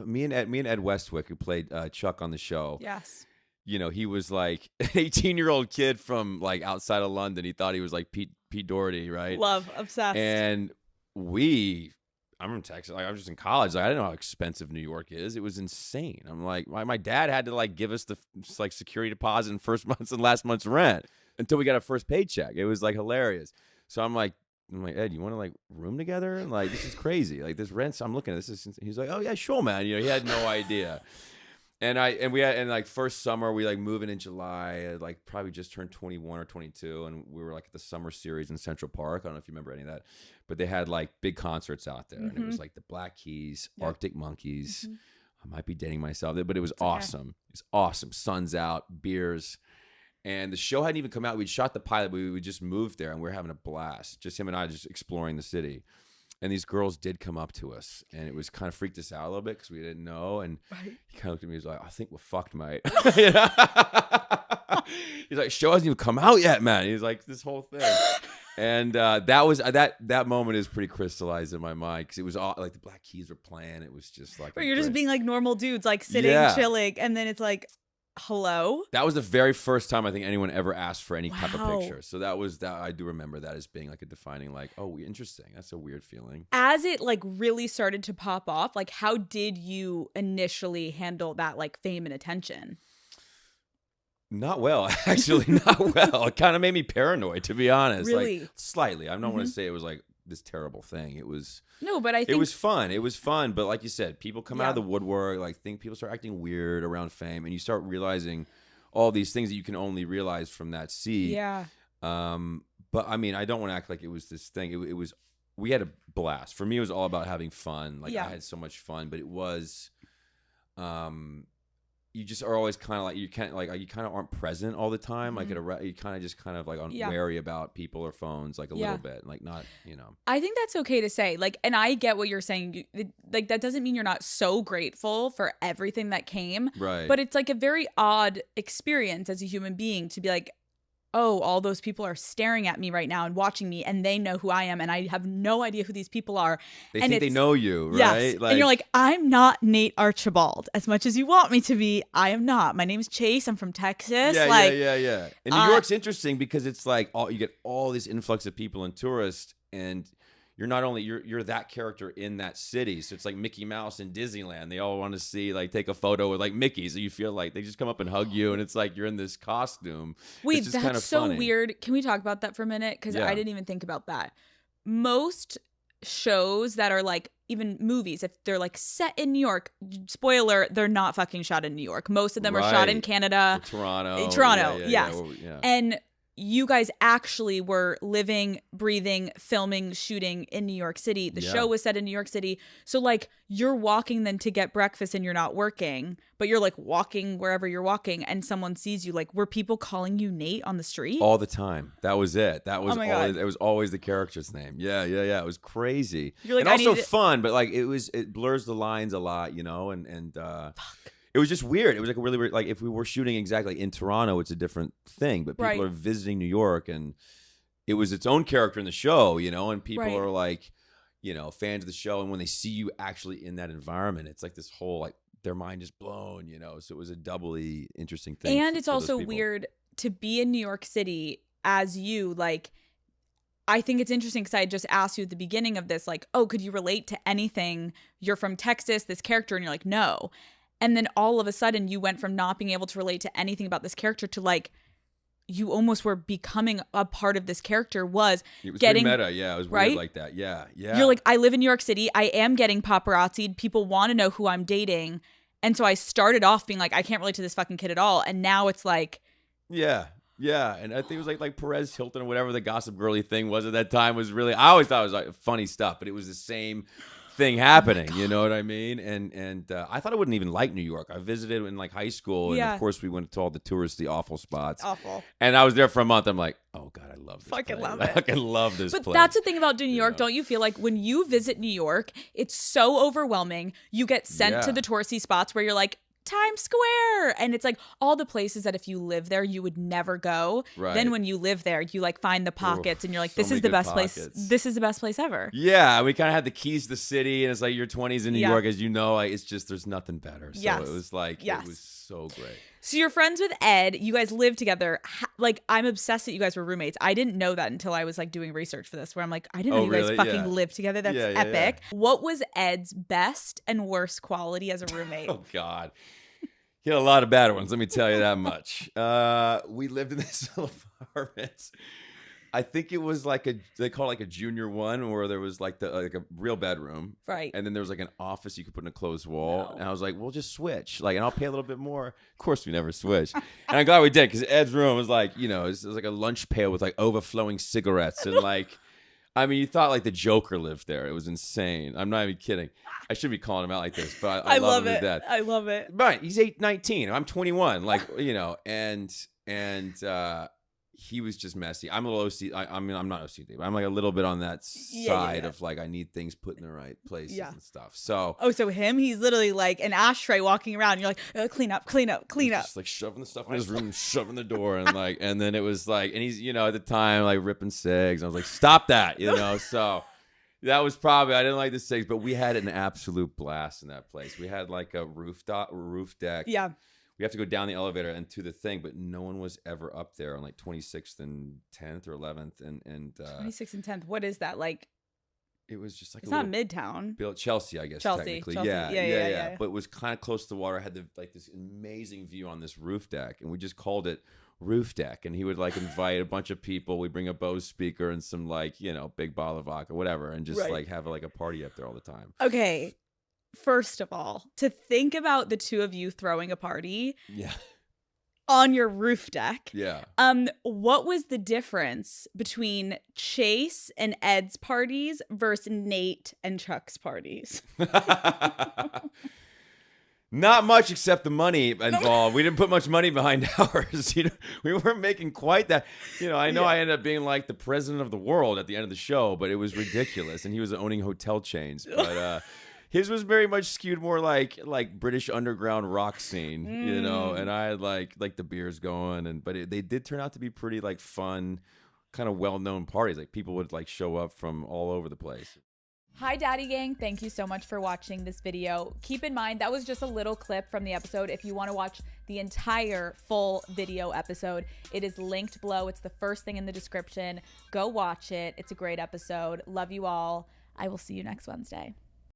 me and Ed Westwick, who played Chuck on the show. Yes. You know, he was like an 18-year-old kid from like outside of London. He thought he was like Pete Doherty, right? Love, obsessed. And I'm from Texas. Like, I was just in college. Like, I didn't know how expensive New York is. It was insane. I'm like, my dad had to like give us the like security deposit and first month's and last month's rent until we got our first paycheck. It was like hilarious. So I'm like, Ed, you want to like room together? And like, this is crazy. Like this rent. I'm looking at this. He's like, oh yeah, sure, man. You know, he had no idea. And we had like first summer we like moving in July. I like probably just turned 21 or 22, and we were like at the summer series in Central Park. I don't know if you remember any of that, but they had like big concerts out there, and it was like the Black Keys, Arctic Monkeys. I might be dating myself, but it was awesome. It's awesome. Sun's out, beers, and the show hadn't even come out. We'd shot the pilot, but we just moved there, and we were having a blast. Just him and I, just exploring the city. And these girls did come up to us, and it was kind of freaked us out a little bit because we didn't know. And he kind of looked at me. He was like, "I think we're fucked, mate." He's like, "Show hasn't even come out yet, man." He's like, "This whole thing," and that moment is pretty crystallized in my mind because it was all like the Black Keys were playing. It was just like you're just being like normal dudes, like sitting, chilling, and then it's like, hello. That was the very first time I think anyone ever asked for any type of picture. So that I do remember that as being like a defining, like, oh, interesting. That's a weird feeling. As it like really started to pop off, like how did you initially handle that like fame and attention? Not well, actually, not well. It kind of made me paranoid, to be honest. Really? Like, slightly. I don't want to say it was like this terrible thing. It was but I think it was fun. It was fun, but like you said, people come out of the woodwork. Like people start acting weird around fame, and you start realizing all these things that you can only realize from that seat. Yeah. But I mean, I don't want to act like it was this thing. It was we had a blast. For me, it was all about having fun. Like I had so much fun, but it was you just are always kind of like you kind of aren't present all the time. Like you kind of just like wary about people or phones like a little bit, like not, you know. I think that's okay to say, like, and I get what you're saying. Like that doesn't mean you're not so grateful for everything that came, right? But it's like a very odd experience as a human being to be like, oh, all those people are staring at me right now and watching me, and they know who I am, and I have no idea who these people are. They think they know you, right? Yes. And you're like, I'm not Nate Archibald. As much as you want me to be, I am not. My name's Chace. I'm from Texas. Yeah. And New York's interesting because it's like you get all this influx of people and tourists, and you're not only you're that character in that city. So it's like Mickey Mouse in Disneyland. They all want to see take a photo with like Mickey. So you feel like they just come up and hug you, and it's like you're in this costume. Wait, that's kind of so funny. weird. Can we talk about that for a minute? Because I didn't even think about that. Most shows that are like, even movies, if they're like set in New York, spoiler, they're not fucking shot in New York. Most of them are shot in Canada. Or Toronto. Yes. Yeah. And you guys actually were living, breathing, filming, shooting in New York City. The show was set in New York City. So like you're walking then to get breakfast and you're not working, but you're like walking wherever you're walking and someone sees you. Like, were people calling you Nate on the street? All the time. That was it. That was God. It was always the character's name. Yeah. It was crazy. You're like, and also fun, but like it blurs the lines a lot, you know, and Fuck. It was just weird. It was like a really weird, like if we were shooting exactly in Toronto, it's a different thing. But people are visiting New York, and it was its own character in the show, you know. And people are like, you know, fans of the show, and when they see you actually in that environment, it's like this whole like their mind is blown, you know. So it was a doubly interesting thing. And it's also weird to be in New York City as you like. I think it's interesting because I just asked you at the beginning of this, like, oh, could you relate to anything? You're from Texas, this character, and you're like, no. And then all of a sudden you went from not being able to relate to anything about this character to like you almost were becoming a part of this character. It was getting meta. Yeah, it was weird like that. Yeah. You're like, I live in New York City. I am getting paparazzi'd. People want to know who I'm dating. And so I started off being like, I can't relate to this fucking kid at all. And now it's like. Yeah. And I think it was like Perez Hilton or whatever the Gossip Girly thing was at that time was really, I always thought it was like funny stuff, but it was the same thing happening, you know what I mean? And I thought I wouldn't even like New York. I visited in like high school, and of course we went to all the touristy awful spots. Awful. And I was there for a month. I'm like, oh God, I love this fucking place. love it. I fucking love this but place. That's the thing about New York. Don't you feel like when you visit New York, it's so overwhelming. You get sent to the touristy spots where you're like, Times Square. And it's like all the places that if you live there, you would never go. Right. Then when you live there, you like find the pockets and you're like, so this many is the good best place. pockets. This is the best place ever. Yeah, we kind of had the keys to the city, and it's like your 20s in New Yeah. York, as you know, like, it's just there's nothing better. So Yes. it was like Yes. it was so great. So you're friends with Ed. You guys live together. Like, I'm obsessed that you guys were roommates. I didn't know that until I was like doing research for this, where I'm like, I didn't know you really? guys fucking Yeah. live together. That's Yeah, yeah, epic. What was Ed's best and worst quality as a roommate? Oh God, he had a lot of bad ones. Let me tell you that much. We lived in this little apartment. I think it was like they call it like a junior one, where there was like a real bedroom, Right. and then there was like an office you could put in a closed wall. No. And I was like, we'll just switch, like, and I'll pay a little bit more. Of course, we never switched, and I'm glad we did, because Ed's room was like, it was like a lunch pail with like overflowing cigarettes and like. I mean, you thought like the Joker lived there. It was insane. I'm not even kidding. I shouldn't be calling him out like this, but I love him to death. I love it. Right. He's 19. I'm 21. Like, and he was just messy. I'm a little OCD. I mean, I'm not OCD, but I'm like a little bit on that side of like, I need things put in the right places and stuff. So. Oh, so he's literally like an ashtray walking around. You're like, clean up. Just like shoving the stuff in his room, shoving the door, and like, and then it was like, and he's, at the time like ripping cigs. I was like, stop that, So that was probably, I didn't like the cigs, but we had an absolute blast in that place. We had like a roof deck. Yeah. We have to go down the elevator and to the thing, but no one was ever up there on like 26th and 10th or 11th, and 26th and 10th. What is that like? It was just like it's not Midtown. Chelsea, I guess. Chelsea. Technically, Chelsea. Yeah. But it was kind of close to the water. I had like this amazing view on this roof deck, and we just called it Roof Deck. And he would like invite a bunch of people. We bring a Bose speaker and some like big bottle of vodka, whatever, and just like have like a party up there all the time. Okay. First of all, to think about the two of you throwing a party on your roof deck. Yeah. What was the difference between Chace and Ed's parties versus Nate and Chuck's parties? Not much, except the money involved. We didn't put much money behind ours. We weren't making quite that. I know I ended up being like the president of the world at the end of the show, but it was ridiculous. And he was owning hotel chains. But his was very much skewed more like British underground rock scene, And I had like the beers going, but they did turn out to be pretty like fun, kind of well-known parties. Like people would like show up from all over the place. Hi, Daddy Gang. Thank you so much for watching this video. Keep in mind, that was just a little clip from the episode. If you want to watch the entire full video episode, it is linked below. It's the first thing in the description. Go watch it. It's a great episode. Love you all. I will see you next Wednesday.